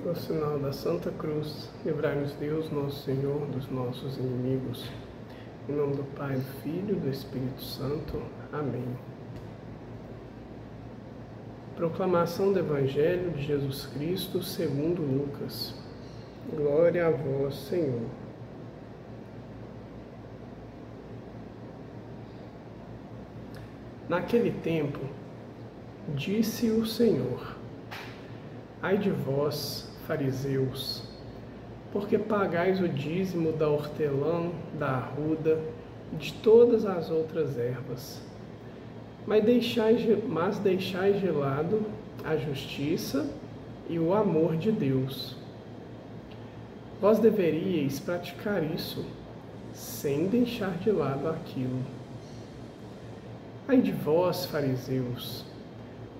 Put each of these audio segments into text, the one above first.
Pelo sinal da Santa Cruz, livrai-nos Deus, nosso Senhor, dos nossos inimigos. Em nome do Pai, do Filho e do Espírito Santo. Amém. Proclamação do Evangelho de Jesus Cristo segundo Lucas. Glória a vós, Senhor. Naquele tempo, disse o Senhor: Ai de vós, fariseus, porque pagais o dízimo da hortelã, da arruda e de todas as outras ervas, mas deixais de lado a justiça e o amor de Deus. Vós deveríeis praticar isso, sem deixar de lado aquilo. Ai de vós, fariseus,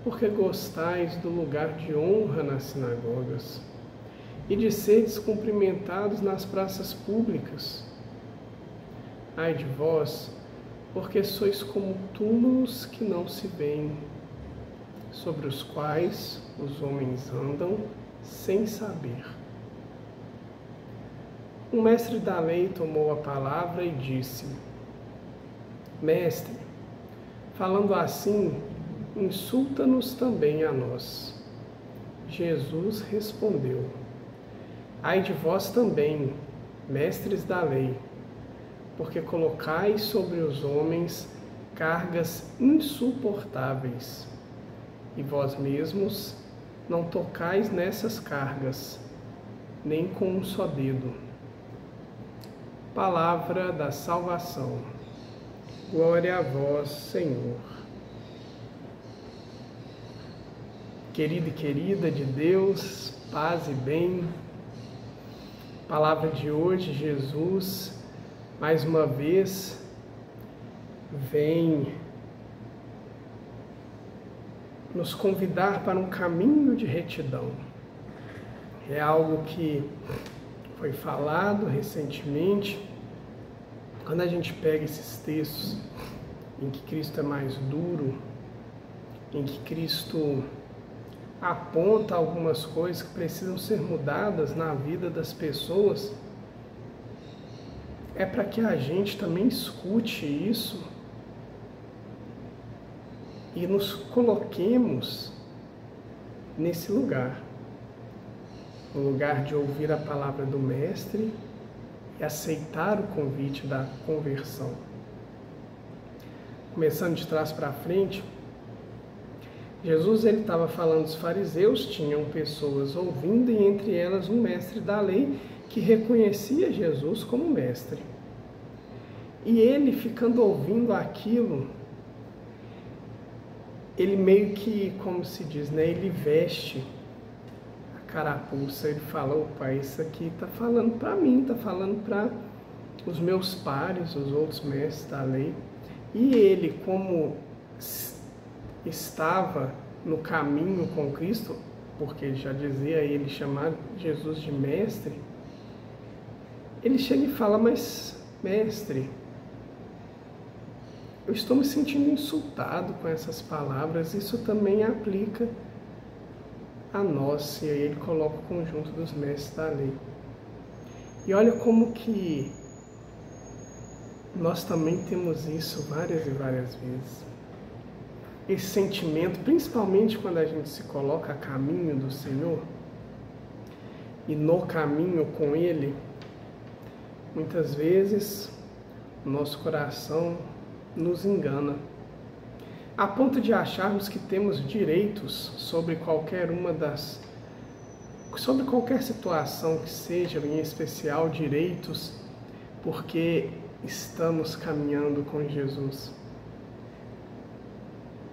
porque gostais do lugar de honra nas sinagogas e de seres cumprimentados nas praças públicas. Ai de vós, porque sois como túmulos que não se veem, sobre os quais os homens andam sem saber. Um mestre da lei tomou a palavra e disse: Mestre, falando assim, insulta-nos também a nós. Jesus respondeu: Ai de vós também, mestres da lei, porque colocais sobre os homens cargas insuportáveis, e vós mesmos não tocais nessas cargas, nem com um só dedo. Palavra da salvação. Glória a vós, Senhor. Querido e querida de Deus, paz e bem. Palavra de hoje, Jesus, mais uma vez, vem nos convidar para um caminho de retidão. É algo que foi falado recentemente, quando a gente pega esses textos em que Cristo é mais duro, em que Cristo aponta algumas coisas que precisam ser mudadas na vida das pessoas, é para que a gente também escute isso e nos coloquemos nesse lugar, no lugar de ouvir a palavra do Mestre e aceitar o convite da conversão. Começando de trás para frente, Jesus estava falando dos fariseus, tinham pessoas ouvindo, e entre elas um mestre da lei que reconhecia Jesus como mestre. E ele, ficando ouvindo aquilo, ele meio que, como se diz, né, ele veste a carapuça, ele fala: opa, isso aqui está falando para mim, está falando para os meus pares, os outros mestres da lei. E ele, como estava no caminho com Cristo, porque já dizia ele chamar Jesus de mestre, ele chega e fala: mas mestre, eu estou me sentindo insultado com essas palavras, isso também aplica a nós. E aí ele coloca o conjunto dos mestres da lei. E olha como que nós também temos isso várias e várias vezes. Esse sentimento, principalmente quando a gente se coloca a caminho do Senhor e no caminho com Ele, muitas vezes o nosso coração nos engana, a ponto de acharmos que temos direitos sobre qualquer situação que seja, em especial direitos, porque estamos caminhando com Jesus.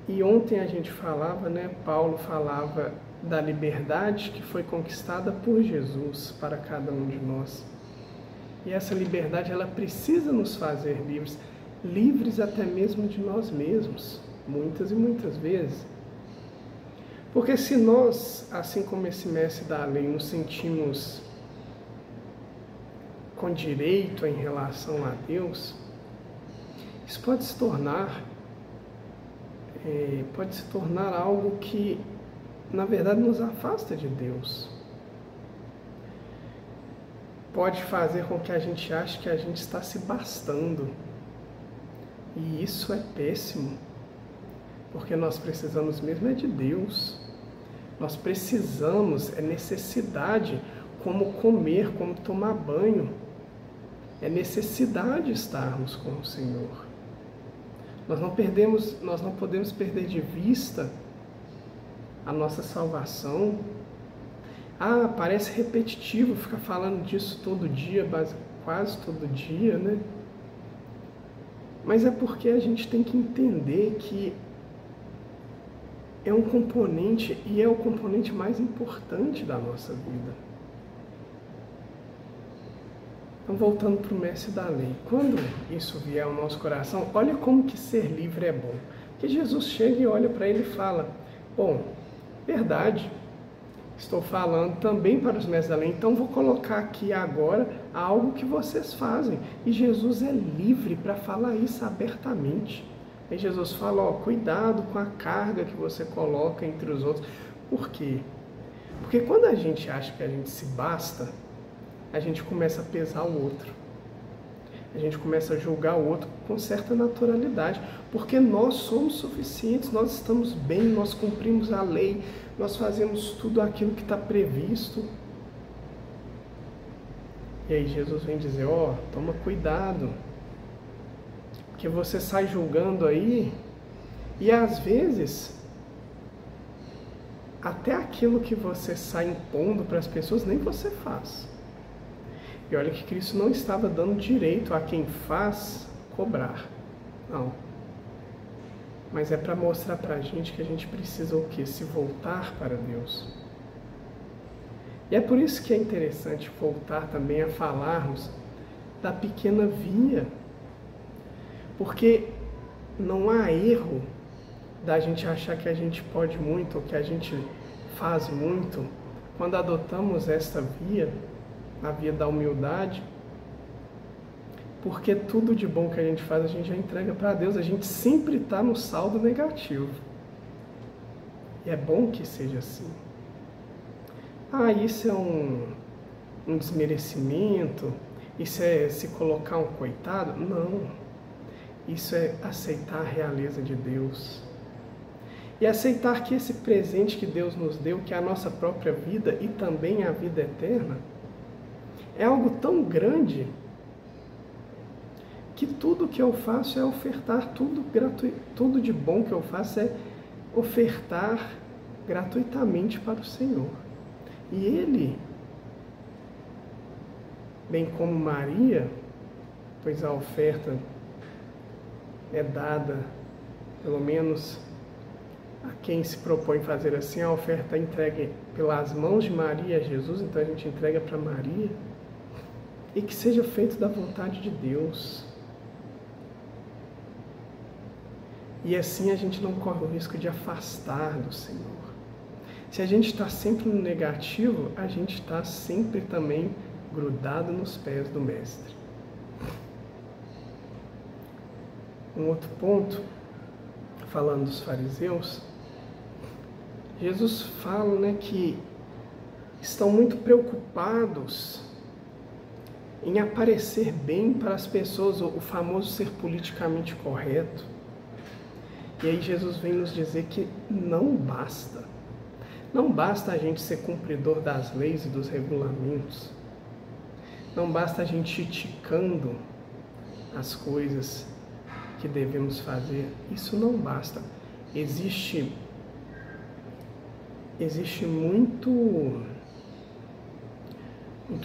E ontem a gente falava, Paulo falava da liberdade que foi conquistada por Jesus para cada um de nós. E essa liberdade, ela precisa nos fazer livres, livres até mesmo de nós mesmos, muitas e muitas vezes. Porque se nós, assim como esse mestre da lei, nos sentimos com direito em relação a Deus, isso pode se tornar algo que, na verdade, nos afasta de Deus. pode fazer com que a gente ache que a gente está se bastando. E isso é péssimo, porque nós precisamos mesmo é de Deus. Nós precisamos, é necessidade, como comer, como tomar banho. É necessidade estarmos com o Senhor. Nós não podemos perder de vista a nossa salvação. Parece repetitivo ficar falando disso todo dia, quase todo dia, né? Mas é porque a gente tem que entender que é um componente, e é o componente mais importante da nossa vida. Então, voltando para o mestre da lei, quando isso vier ao nosso coração, olha como que ser livre é bom. Porque Jesus chega e olha para ele e fala, bom, verdade, estou falando também para os mestres da lei, então vou colocar aqui agora algo que vocês fazem. E Jesus é livre para falar isso abertamente. Aí Jesus fala, cuidado com a carga que você coloca entre os outros. Por quê? Porque quando a gente acha que a gente se basta, a gente começa a pesar o outro. A gente começa a julgar o outro com certa naturalidade. Porque nós somos suficientes, nós estamos bem, nós cumprimos a lei, nós fazemos tudo aquilo que está previsto. E aí Jesus vem dizer, toma cuidado. Porque você sai julgando aí, e às vezes, até aquilo que você sai impondo para as pessoas, nem você faz. E olha que Cristo não estava dando direito a quem faz cobrar. Não. Mas é para mostrar para a gente que a gente precisa o quê? Se voltar para Deus. E é por isso que é interessante voltar também a falarmos da pequena via. Porque não há erro da gente achar que a gente pode muito ou que a gente faz muito quando adotamos esta via, a via da humildade, porque tudo de bom que a gente faz a gente já entrega para Deus, a gente sempre está no saldo negativo. E é bom que seja assim. Isso é um desmerecimento, isso é se colocar um coitado? Não. Isso é aceitar a realeza de Deus. E aceitar que esse presente que Deus nos deu, que é a nossa própria vida e também a vida eterna, é algo tão grande que tudo que eu faço é ofertar, tudo de bom que eu faço é ofertar gratuitamente para o Senhor. E Ele, bem como Maria, pois a oferta é dada, pelo menos a quem se propõe fazer assim, a oferta é entregue pelas mãos de Maria a Jesus, então a gente entrega para Maria, e que seja feito da vontade de Deus. E assim a gente não corre o risco de afastar do Senhor. Se a gente está sempre no negativo, a gente está sempre também grudado nos pés do Mestre. Um outro ponto, falando dos fariseus, Jesus fala, que estão muito preocupados em aparecer bem para as pessoas, o famoso ser politicamente correto. E aí Jesus vem nos dizer que não basta. Não basta a gente ser cumpridor das leis e dos regulamentos. Não basta a gente ir ticando as coisas que devemos fazer. Isso não basta. Existe muito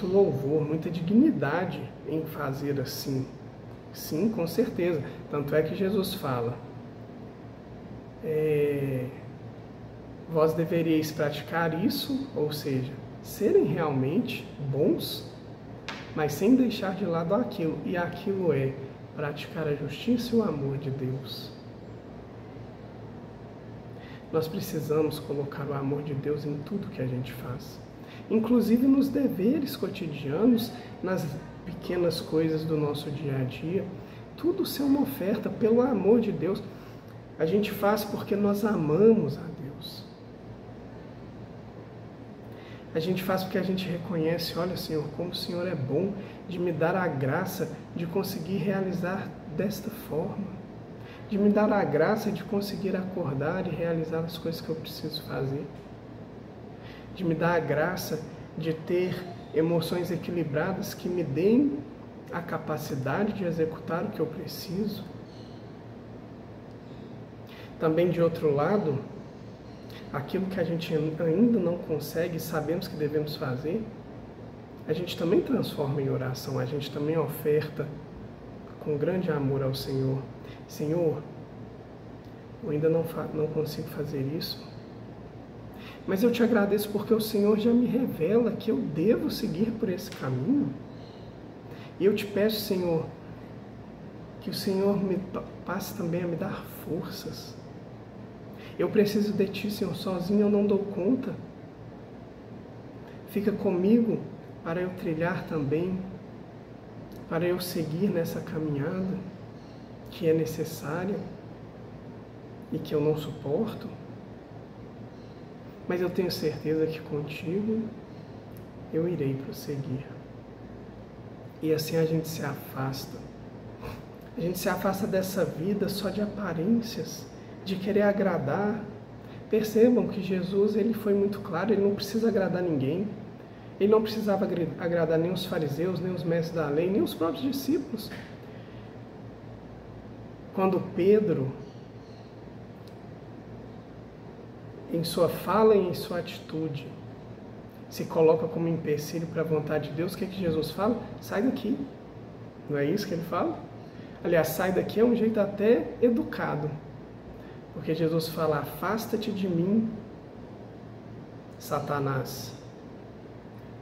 louvor, muita dignidade em fazer assim. Sim, com certeza. Tanto é que Jesus fala, vós deveríeis praticar isso, ou seja, serem realmente bons, mas sem deixar de lado aquilo. E aquilo é praticar a justiça e o amor de Deus. Nós precisamos colocar o amor de Deus em tudo que a gente faz. Inclusive nos deveres cotidianos, nas pequenas coisas do nosso dia a dia. Tudo ser uma oferta pelo amor de Deus. A gente faz porque nós amamos a Deus. A gente faz porque a gente reconhece, olha, Senhor, como o Senhor é bom de me dar a graça de conseguir realizar desta forma, de me dar a graça de conseguir acordar e realizar as coisas que eu preciso fazer, de me dar a graça de ter emoções equilibradas que me deem a capacidade de executar o que eu preciso. Também, de outro lado, aquilo que a gente ainda não consegue e sabemos que devemos fazer, a gente também transforma em oração, a gente também oferta com grande amor ao Senhor. Senhor, eu ainda não consigo fazer isso, mas eu te agradeço porque o Senhor já me revela que eu devo seguir por esse caminho. E eu te peço, Senhor, que o Senhor me passe também a me dar forças. Eu preciso de Ti, Senhor, sozinho eu não dou conta. Fica comigo para eu trilhar também, para eu seguir nessa caminhada que é necessária e que eu não suporto. Mas eu tenho certeza que contigo eu irei prosseguir. E assim a gente se afasta. A gente se afasta dessa vida só de aparências, de querer agradar. Percebam que Jesus, ele foi muito claro, ele não precisa agradar ninguém. Ele não precisava agradar nem os fariseus, nem os mestres da lei, nem os próprios discípulos. Quando Pedro, em sua fala e em sua atitude, se coloca como empecilho para a vontade de Deus, o que Jesus fala? Sai daqui. Não é isso que ele fala? Aliás, sai daqui é um jeito até educado. Porque Jesus fala, afasta-te de mim, Satanás.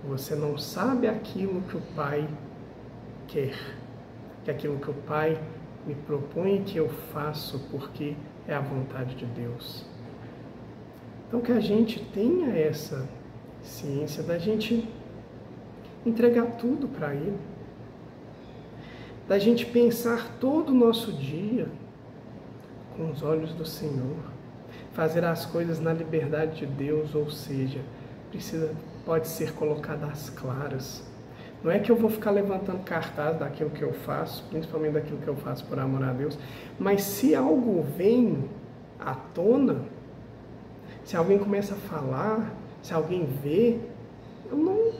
Você não sabe aquilo que o Pai quer. Que aquilo que o Pai me propõe que eu faço porque é a vontade de Deus. Então que a gente tenha essa ciência da gente entregar tudo para Ele. Da gente pensar todo o nosso dia com os olhos do Senhor. Fazer as coisas na liberdade de Deus, ou seja, pode ser colocada às claras. Não é que eu vou ficar levantando cartaz daquilo que eu faço, principalmente daquilo que eu faço por amor a Deus, mas se algo vem à tona, se alguém começa a falar, se alguém vê, eu não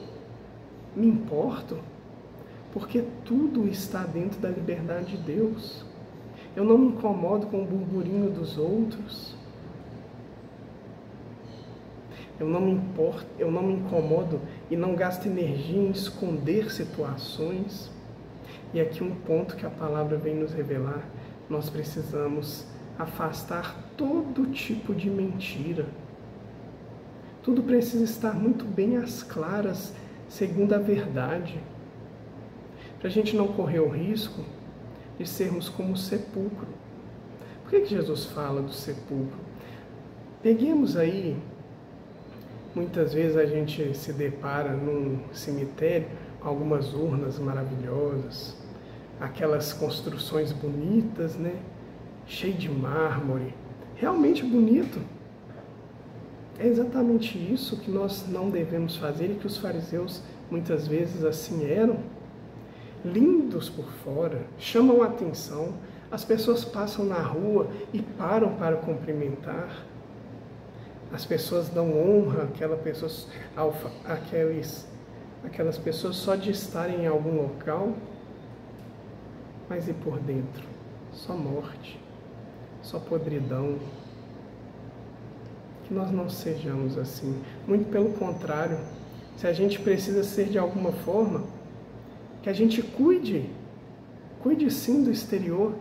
me importo, porque tudo está dentro da liberdade de Deus. Eu não me incomodo com o burburinho dos outros. Eu não me incomodo e não gasto energia em esconder situações. E aqui um ponto que a palavra vem nos revelar, nós precisamos afastar todo tipo de mentira. Tudo precisa estar muito bem às claras, segundo a verdade, para a gente não correr o risco de sermos como o sepulcro. Por que Jesus fala do sepulcro? Peguemos aí, muitas vezes a gente se depara num cemitério com algumas urnas maravilhosas, aquelas construções bonitas, né? Cheio de mármore, realmente bonito. É exatamente isso que nós não devemos fazer e que os fariseus muitas vezes assim eram. Lindos por fora, chamam a atenção, as pessoas passam na rua e param para cumprimentar. As pessoas dão honra àquelas pessoas só de estarem em algum local, mas e por dentro? Só morte, só podridão. Que nós não sejamos assim. Muito pelo contrário, se a gente precisa ser de alguma forma, que a gente cuide sim do exterior,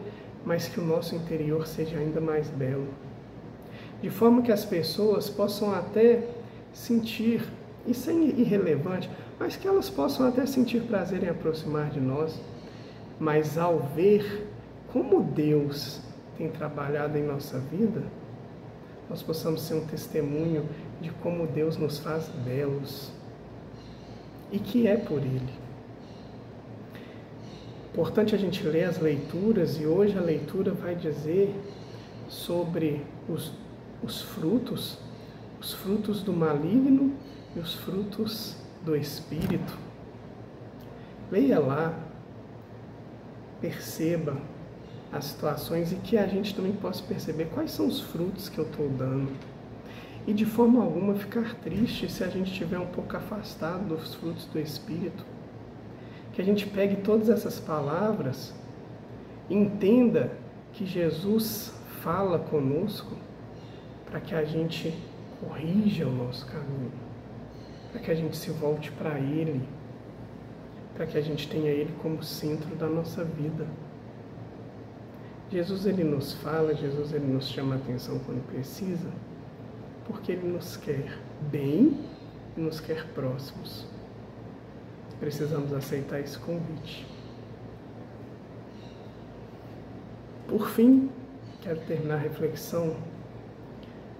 mas que o nosso interior seja ainda mais belo. De forma que as pessoas possam até sentir, isso é irrelevante, mas que elas possam até sentir prazer em aproximar de nós, mas ao ver como Deus tem trabalhado em nossa vida, nós possamos ser um testemunho de como Deus nos faz belos e que é por Ele. Importante a gente ler as leituras, e hoje a leitura vai dizer sobre os frutos do maligno e os frutos do Espírito. Leia lá, perceba as situações e que a gente também possa perceber quais são os frutos que eu estou dando. E de forma alguma ficar triste se a gente estiver um pouco afastado dos frutos do Espírito. Que a gente pegue todas essas palavras e entenda que Jesus fala conosco para que a gente corrija o nosso caminho, para que a gente se volte para Ele, para que a gente tenha Ele como centro da nossa vida. Jesus, Ele nos fala, Jesus, Ele nos chama a atenção quando precisa, porque Ele nos quer bem e nos quer próximos. Precisamos aceitar esse convite. Por fim, quero terminar a reflexão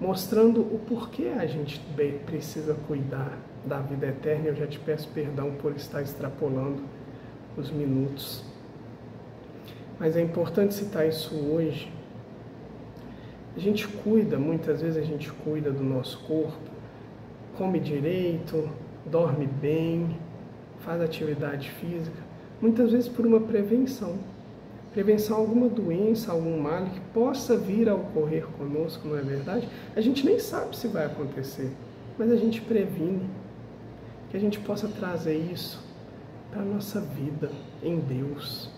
mostrando o porquê a gente precisa cuidar da vida eterna. Eu já te peço perdão por estar extrapolando os minutos. Mas é importante citar isso hoje. A gente cuida, muitas vezes a gente cuida do nosso corpo, come direito, dorme bem, faz atividade física, muitas vezes por uma prevenção. Prevenção a alguma doença, algum mal que possa vir a ocorrer conosco, não é verdade? A gente nem sabe se vai acontecer, mas a gente previne. Que a gente possa trazer isso para a nossa vida em Deus.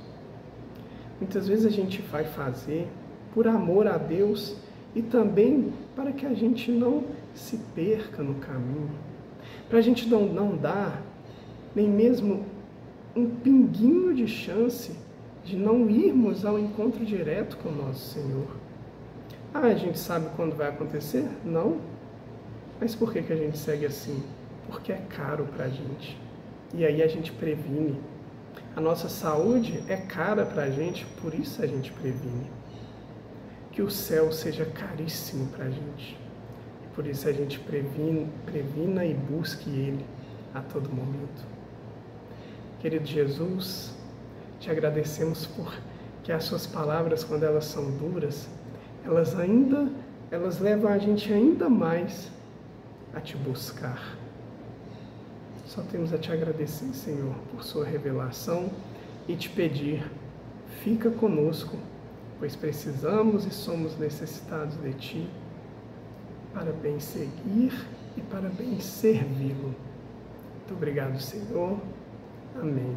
Muitas vezes a gente vai fazer por amor a Deus e também para que a gente não se perca no caminho. Para a gente não dar nem mesmo um pinguinho de chance de não irmos ao encontro direto com o nosso Senhor. A gente sabe quando vai acontecer? Não. Mas por que a gente segue assim? Porque é caro para a gente. E aí a gente previne. A nossa saúde é cara para a gente, por isso a gente previne. Que o céu seja caríssimo para a gente. Por isso a gente previna e busque Ele a todo momento. Querido Jesus, te agradecemos porque as suas palavras, quando elas são duras, elas levam a gente ainda mais a te buscar. Só temos a te agradecer, Senhor, por sua revelação e te pedir, fica conosco, pois precisamos e somos necessitados de ti para bem seguir e para bem servi-lo. Muito obrigado, Senhor. Amém.